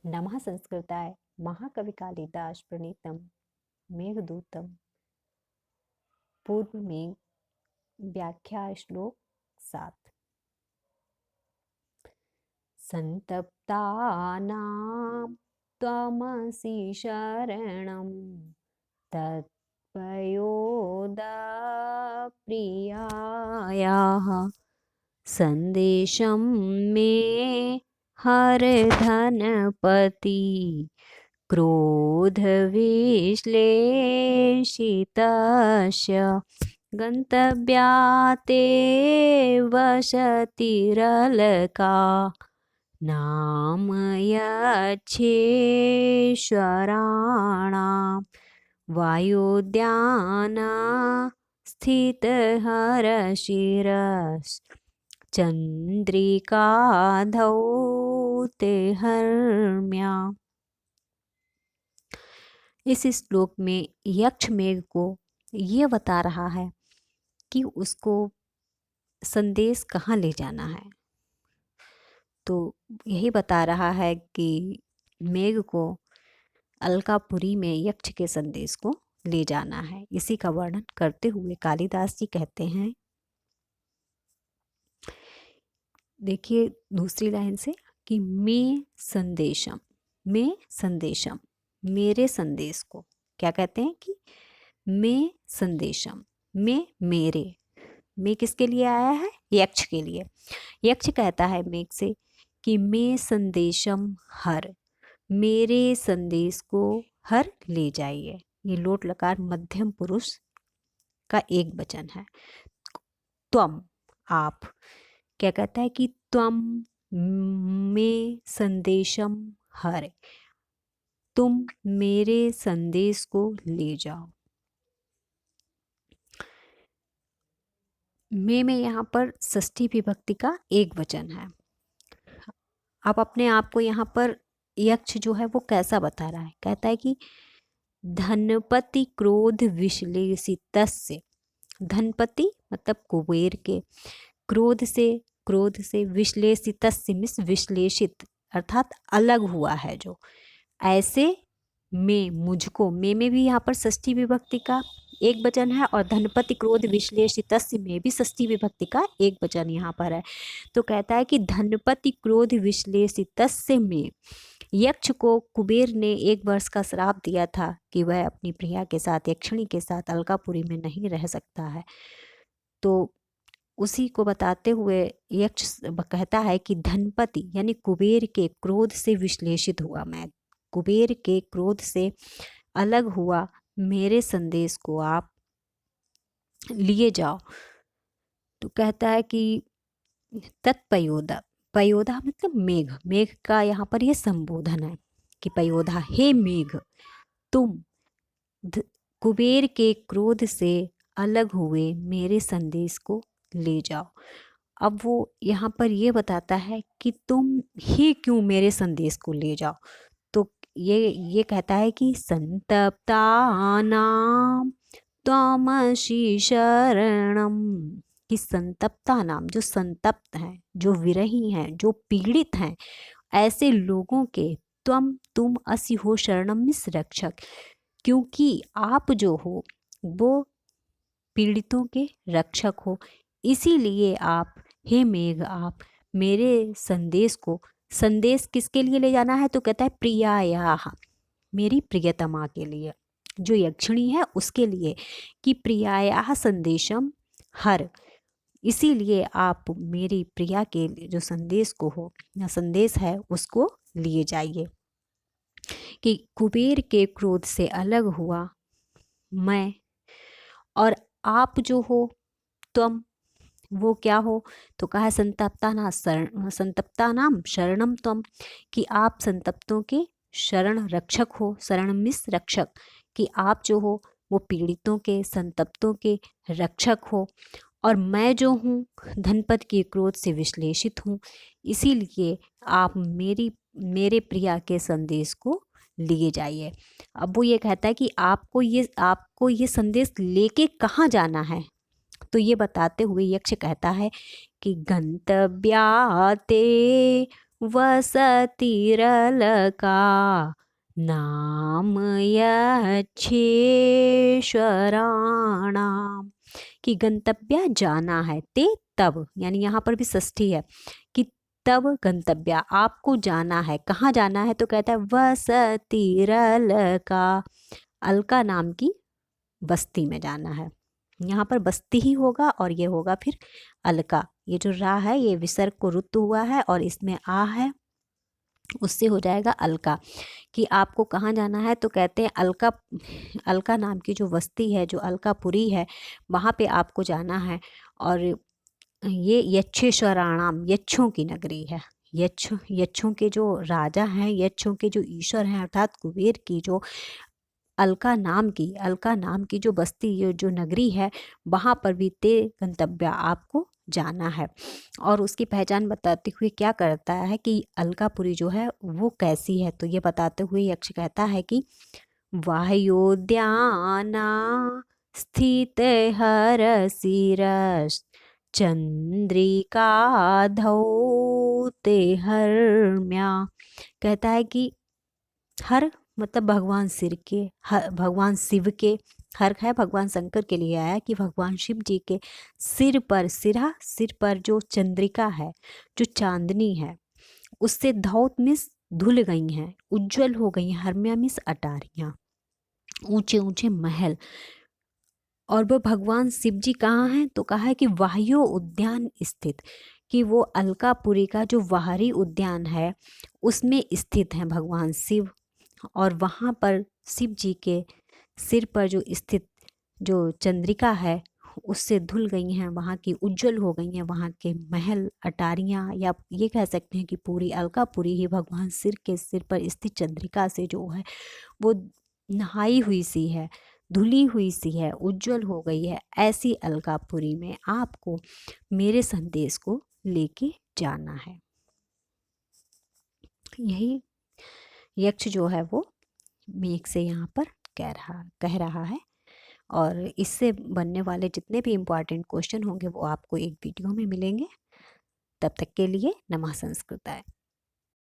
नमः संस्कृताय महाकवि कालिदास प्रणीतम मेघदूतम पूर्व में व्याख्या श्लोक 7। संतप्तानां त्वमसि शरणं तत्पयोदप्रियायाः संदेशं मे हर धनपति क्रोधविश्लेषितस्य गन्तव्या ते वसतिरलका नाम यच्छेश्वराणां वायुद्याना स्थितहरशिरश्चन्द्रिकाधौ ते हर्म्या। इस श्लोक में यक्ष मेघ को ये बता रहा है कि उसको संदेश कहाँ ले जाना है। तो यही बता रहा है कि मेघ को अलकापुरी में यक्ष के संदेश को ले जाना है। इसी का वर्णन करते हुए कालिदास जी कहते हैं, देखिए दूसरी लाइन से, कि मैं संदेशम मेरे संदेश को, क्या कहते हैं कि मैं संदेशम, मैं किसके लिए आया है? यक्ष के लिए। यक्ष कहता है मेघ से कि मैं संदेशम हर, मेरे संदेश को हर ले जाइए। ये लोट लकार मध्यम पुरुष का एक वचन है। त्वम, आप, क्या कहता है कि त्वम में संदेशम हर, तुम मेरे संदेश को ले जाओ। में यहाँ पर षष्ठी विभक्ति का एक वचन है। आप अपने आप को यहाँ पर यक्ष जो है वो कैसा बता रहा है? कहता है कि धनपति क्रोध विश्लेषितस्य, धनपति मतलब कुबेर के, क्रोध से विश्लेषितस्य मीन्स विश्लेषित अर्थात अलग हुआ है जो, ऐसे में मुझको, में भी यहाँ पर षष्ठी विभक्ति का एक वचन है और धनपति क्रोध विश्लेषितस्य में भी षष्ठी विभक्ति का एक वचन यहाँ पर है। तो कहता है कि धनपति क्रोध विश्लेषितस्य में यक्ष को कुबेर ने 1 वर्ष का श्राप दिया था कि वह अपनी प्रिया के साथ, यक्षिणी के साथ अलकापुरी में नहीं रह सकता है। तो उसी को बताते हुए यक्ष कहता है कि धनपति यानी कुबेर के क्रोध से विश्लेषित हुआ मैं, कुबेर के क्रोध से अलग हुआ, मेरे संदेश को आप लिए जाओ। तो कहता है कि तत्पयोदा, पयोदा मतलब मेघ, मेघ का यहाँ पर यह संबोधन है कि पयोधा, हे मेघ तुम कुबेर के क्रोध से अलग हुए मेरे संदेश को ले जाओ। अब वो यहाँ पर ये बताता है कि तुम ही क्यों मेरे संदेश को ले जाओ। तो ये कहता है कि संतप्तानाम त्वमसि शरणम, कि संतप्ता नाम, जो संतप्त हैं, जो विरही हैं, जो पीड़ित हैं, ऐसे लोगों के तुम असि हो शरणम मिस रक्षक, क्योंकि आप जो हो वो पीड़ितों के रक्षक हो। इसीलिए आप, हे मेघ, आप मेरे संदेश को, संदेश किसके लिए ले जाना है? तो कहता है प्रियायाः, मेरी प्रियतमा के लिए, जो यक्षिणी है उसके लिए, कि प्रियायाः संदेशम हर, इसीलिए आप मेरी प्रिया के जो संदेश को हो या संदेश है उसको लिए जाइए। कि कुबेर के क्रोध से अलग हुआ मैं, और आप जो हो तुम, वो क्या हो? तो कहा संतप्ता नाम शरणम त्वम, कि आप संतप्तों के शरण रक्षक हो, शरण मिस रक्षक, कि आप जो हो वो पीड़ितों के, संतप्तों के रक्षक हो। और मैं जो हूँ धनपत के क्रोध से विश्लेषित हूँ, इसीलिए आप मेरे प्रिया के संदेश को लिए जाइए। अब वो ये कहता है कि आपको ये संदेश लेके कहाँ जाना है। तो ये बताते हुए यक्ष कहता है कि गंतव्या ते वसतिरलका नाम यच्छेश्वराणाम। कि गंतव्य जाना है, ते तब, यानी यहाँ पर भी षष्ठी है कि तब गंतव्य आपको जाना है, कहाँ जाना है, तो कहता है वसतिरलका, अलका नाम की बस्ती में जाना है। यहाँ पर बस्ती ही होगा और ये होगा फिर अलका। ये जो रा है ये विसर्ग को रुत्त हुआ है और इसमें आ है, उससे हो जाएगा अलका। कि आपको कहाँ जाना है, तो कहते हैं अलका, अलका नाम की जो बस्ती है, जो अलकापुरी है, वहाँ पे आपको जाना है। और ये यक्षेश्वराणाम, यक्षों की नगरी है। यक्षों के जो राजा हैं, यक्षों के जो ईश्वर हैं, अर्थात कुबेर की जो अलका नाम की जो बस्ती, ये जो नगरी है, वहाँ पर भी ते गंतव्य आपको जाना है। और उसकी पहचान बताते हुए क्या करता है कि अलकापुरी जो है वो कैसी है, तो ये बताते हुए यक्ष कहता है कि वायोद्याना स्थित हर शिरस चंद्रिका धौते हर्म्या। कहता है कि हर मतलब भगवान शिव के, भगवान शिव के, हर है भगवान शंकर के लिए आया कि भगवान शिव जी के सिर पर, सिर पर जो चंद्रिका है, जो चांदनी है, उससे धौत मिस धुल गई हैं, उज्जवल हो गई हैं, हरम्या मिस अटारियाँ, ऊंचे ऊंचे महल। और वो भगवान शिव जी कहाँ हैं, तो कहा है कि वायु उद्यान स्थित, कि वो अलकापुरी का जो बाहरी उद्यान है उसमें स्थित हैं भगवान शिव। और वहाँ पर शिव जी के सिर पर जो स्थित जो चंद्रिका है उससे धुल गई हैं, वहाँ की उज्जवल हो गई हैं, वहाँ के महल अटारियाँ, या ये कह सकते हैं कि पूरी अलकापुरी ही भगवान शिव के सिर पर स्थित चंद्रिका से जो है वो नहाई हुई सी है, धुली हुई सी है, उज्जवल हो गई है। ऐसी अलकापुरी में आपको मेरे संदेश को लेके जाना है। यही यक्ष जो है वो मेघ से यहाँ पर कह रहा है। और इससे बनने वाले जितने भी इम्पॉर्टेंट क्वेश्चन होंगे वो आपको एक वीडियो में मिलेंगे। तब तक के लिए नमः संस्कृताय।